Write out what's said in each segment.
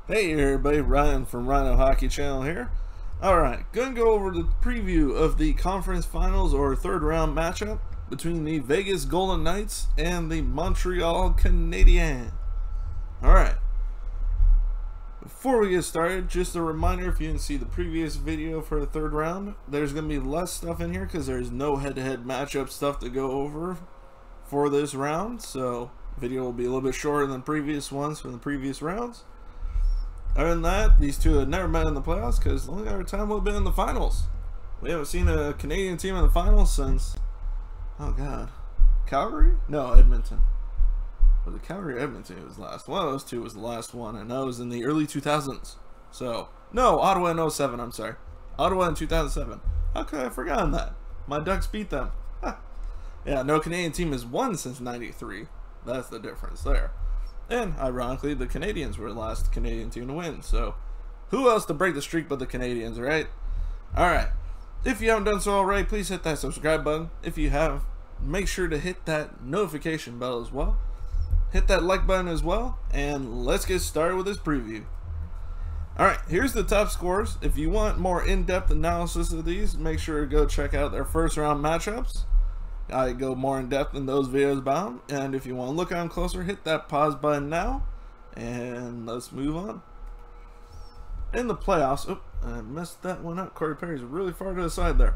Hey everybody, Ryan from Rhino Hockey Channel here. Alright, gonna go over the preview of the conference finals or third round matchup between the Vegas Golden Knights and the Montreal Canadiens. Alright, before we get started, just a reminder, if you didn't see the previous video for the third round, there's gonna be less stuff in here because there's no head-to-head matchup stuff to go over for this round, so the video will be a little bit shorter than previous ones from the previous rounds. Other than that, these two have never met in the playoffs because the only other time we've been in the finals. We haven't seen a Canadian team in the finals since, oh god, Calgary? No, Edmonton. Was it Calgary or Edmonton? It was last. One of those two was the last one, and that was in the early 2000s. So, no, Ottawa in 07, I'm sorry. Ottawa in 2007. How could I have forgotten that? My Ducks beat them. Yeah, no Canadian team has won since 93. That's the difference there. And, ironically, the Canadians were the last Canadian team to win, so who else to break the streak but the Canadians, right? Alright, if you haven't done so already, please hit that subscribe button. If you have, make sure to hit that notification bell as well. Hit that like button as well, and let's get started with this preview. Alright, here's the top scores. If you want more in-depth analysis of these, make sure to go check out their first round matchups. I go more in depth in those videos about them, and if you want to look at them closer, hit that pause button now, and let's move on. In the playoffs, oh, I messed that one up. Corey Perry's really far to the side there.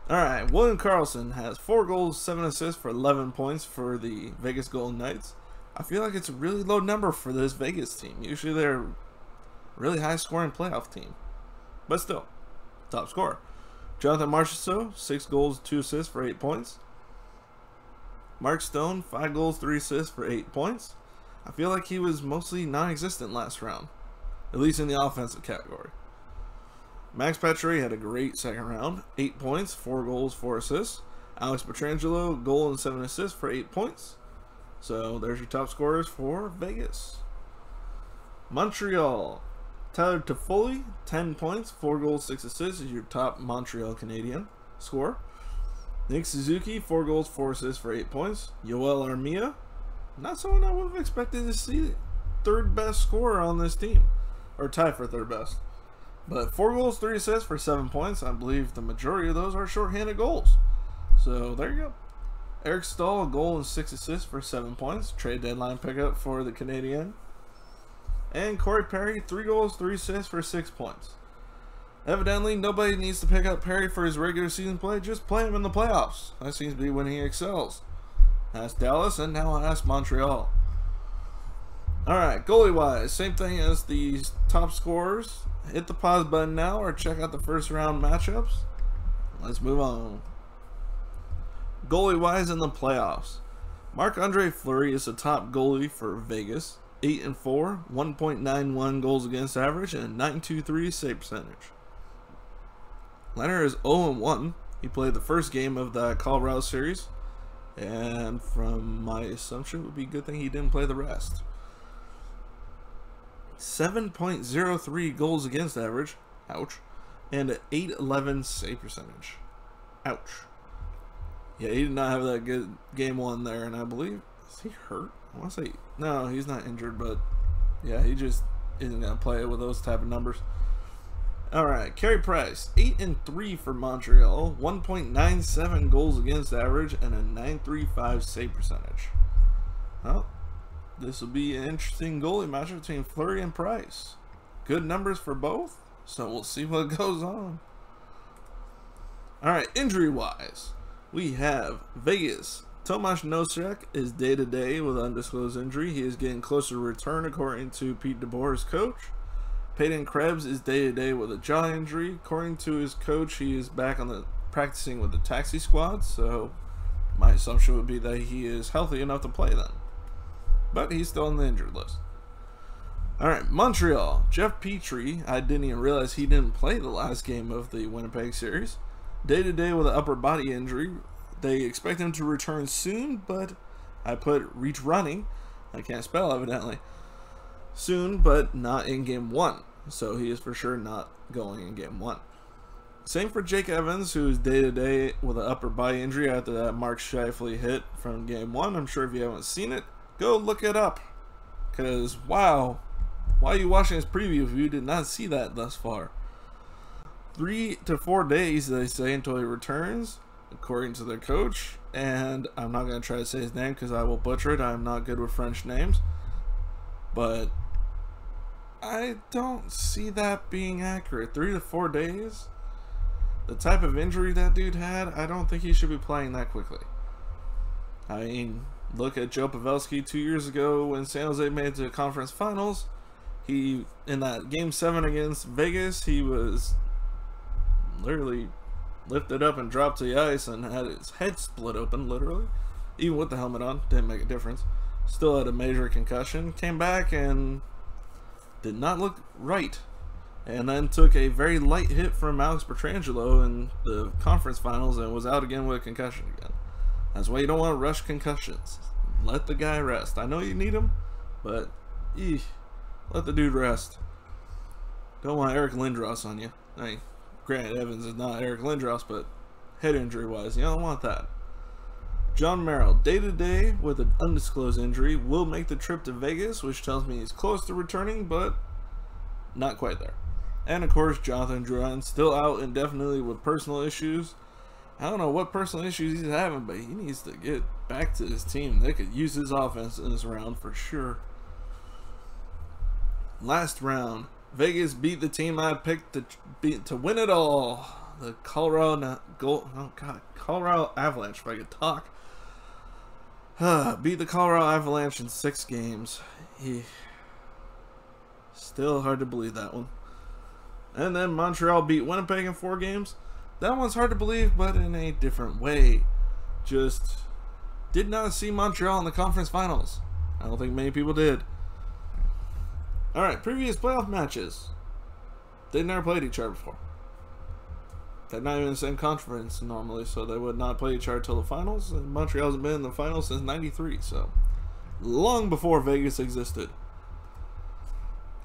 Alright, William Karlsson has 4 goals, 7 assists for 11 points for the Vegas Golden Knights. I feel like it's a really low number for this Vegas team. Usually they're a really high scoring playoff team, but still, top scorer. Jonathan Marchessault, 6 goals, 2 assists for 8 points. Mark Stone, 5 goals, 3 assists for 8 points. I feel like he was mostly non-existent last round, at least in the offensive category. Max Pacioretty had a great second round, 8 points, 4 goals, 4 assists. Alex Pietrangelo, goal and 7 assists for 8 points. So there's your top scorers for Vegas. Montreal, Tyler Toffoli, 10 points, 4 goals, 6 assists is your top Montreal Canadian scorer. Nick Suzuki, 4 goals, 4 assists for 8 points. Yoel Armia, not someone I would have expected to see third best scorer on this team, or tied for third best. But 4 goals, 3 assists for 7 points. I believe the majority of those are shorthanded goals. So there you go. Eric Stahl, a goal and 6 assists for 7 points. Trade deadline pickup for the Canadian. And Corey Perry, 3 goals, 3 assists for 6 points. Evidently, nobody needs to pick up Perry for his regular season play. Just play him in the playoffs. That seems to be when he excels. Ask Dallas, and now I'll ask Montreal. Alright, goalie-wise, same thing as these top scorers. Hit the pause button now or check out the first round matchups. Let's move on. Goalie-wise in the playoffs, Marc-Andre Fleury is the top goalie for Vegas. 8-4, 1.91 goals against average, and a .923 save percentage. Leonard is 0-1. He played the first game of the Colorado series, and from my assumption, it would be a good thing he didn't play the rest. 7.03 goals against average, ouch, and an .811 save percentage, ouch. Yeah, he did not have that good game one there, and I believe, is he hurt? I want to say, no, he's not injured, but yeah, he just isn't going to play with those type of numbers. Alright, Carey Price, 8-3 for Montreal, 1.97 goals against average, and a .935 save percentage. Well, this will be an interesting goalie matchup between Fleury and Price. Good numbers for both, so we'll see what goes on. Alright, injury-wise, we have Vegas. Tomas Nosek is day-to-day with undisclosed injury. He is getting closer to return according to Pete DeBoer's coach. Peyton Krebs is day-to-day with a jaw injury. According to his coach, he is back on the practicing with the taxi squad, so my assumption would be that he is healthy enough to play then. But he's still on the injured list. Alright, Montreal. Jeff Petrie, I didn't even realize he didn't play the last game of the Winnipeg series. Day-to-day with an upper body injury. They expect him to return soon, but I put reach running. I can't spell evidently. Soon, but not in game 1. So he is for sure not going in game 1. Same for Jake Evans, who is day-to-day with an upper body injury after that Mark Scheifele hit from game 1. I'm sure if you haven't seen it, go look it up. Because, wow, Why are you watching this preview if you did not see that thus far? 3 to 4 days, they say, until he returns, according to their coach. And I'm not going to try to say his name because I will butcher it. I'm not good with French names. But I don't see that being accurate. 3 to 4 days? The type of injury that dude had, I don't think he should be playing that quickly. I mean, look at Joe Pavelski 2 years ago when San Jose made it to the conference finals. He, in that game 7 against Vegas, he was literally lifted up and dropped to the ice and had his head split open, literally. Even with the helmet on, didn't make a difference. Still had a major concussion. Came back and did not look right. And then took a very light hit from Alex Pietrangelo in the conference finals and was out again with a concussion again. That's why you don't want to rush concussions. Let the guy rest. I know you need him, but let the dude rest. Don't want Eric Lindros on you. I mean, Grant Evans is not Eric Lindros, but head injury wise, you don't want that. John Merrill, day-to-day with an undisclosed injury, will make the trip to Vegas, which tells me he's close to returning, but not quite there. And of course, Jonathan Drouin, still out indefinitely with personal issues. I don't know what personal issues he's having, but he needs to get back to his team. They could use his offense in this round for sure. Last round, Vegas beat the team I picked to win it all. The Colorado Avalanche, if I could talk. Beat the Colorado Avalanche in 6 games. Still hard to believe that one. And then Montreal beat Winnipeg in 4 games. That one's hard to believe, but in a different way. Just did not see Montreal in the conference finals. I don't think many people did. Alright, previous playoff matches. They never played each other before. They're not even in the same conference normally, so they would not play each other until the finals. And Montreal hasn't been in the finals since '93, so long before Vegas existed.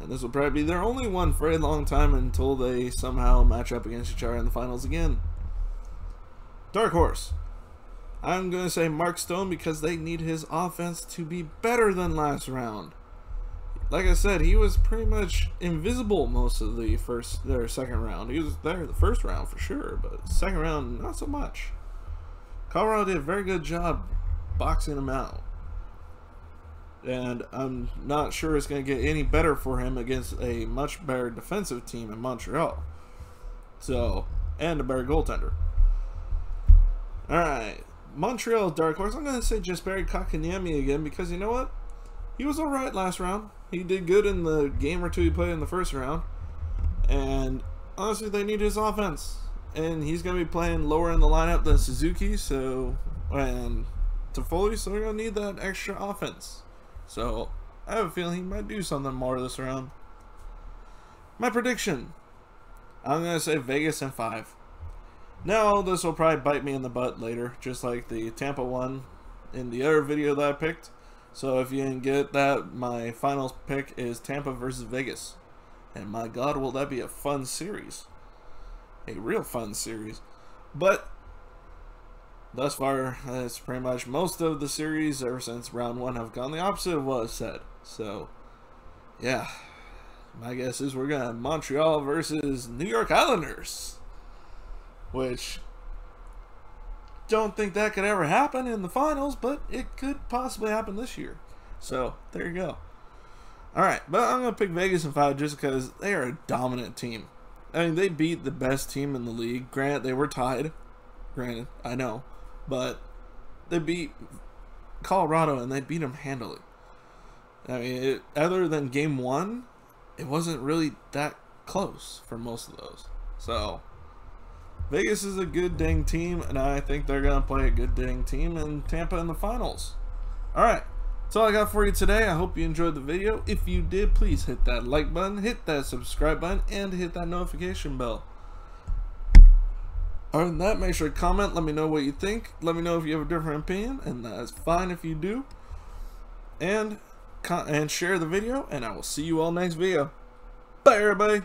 And this will probably be their only one for a long time until they somehow match up against each other in the finals again. Dark Horse. I'm going to say Mark Stone because they need his offense to be better than last round. Like I said, he was pretty much invisible most of the second round. He was there the first round for sure, but second round, not so much. Colorado did a very good job boxing him out. And I'm not sure it's going to get any better for him against a much better defensive team in Montreal. So, and a better goaltender. Alright, Montreal Dark Horse. I'm going to say Jesperi Kotkaniemi again because you know what? He was alright last round. He did good in the game or two he played in the first round. And honestly, they need his offense. And he's going to be playing lower in the lineup than Suzuki, and Toffoli, so they're going to need that extra offense. So, I have a feeling he might do something more this round. My prediction. I'm going to say Vegas in 5. Now, this will probably bite me in the butt later, just like the Tampa one in the other video that I picked. So, if you didn't get that, my final pick is Tampa versus Vegas. And my God, will that be a fun series. A real fun series. But thus far, that's pretty much most of the series ever since round 1 have gone the opposite of what was said. So, yeah. My guess is we're going to have Montreal versus New York Islanders. Which, don't think that could ever happen in the finals, but it could possibly happen this year. So, there you go. Alright, but I'm going to pick Vegas in 5 just because they are a dominant team. I mean, they beat the best team in the league. Granted, they were tied. Granted, I know. But they beat Colorado and they beat them handily. I mean, other than game 1, it wasn't really that close for most of those. So, Vegas is a good dang team, and I think they're going to play a good dang team in Tampa in the finals. Alright, that's all I got for you today. I hope you enjoyed the video. If you did, please hit that like button, hit that subscribe button, and hit that notification bell. Other than that, make sure to comment, let me know what you think. Let me know if you have a different opinion, and that's fine if you do. And share the video, and I will see you all next video. Bye, everybody.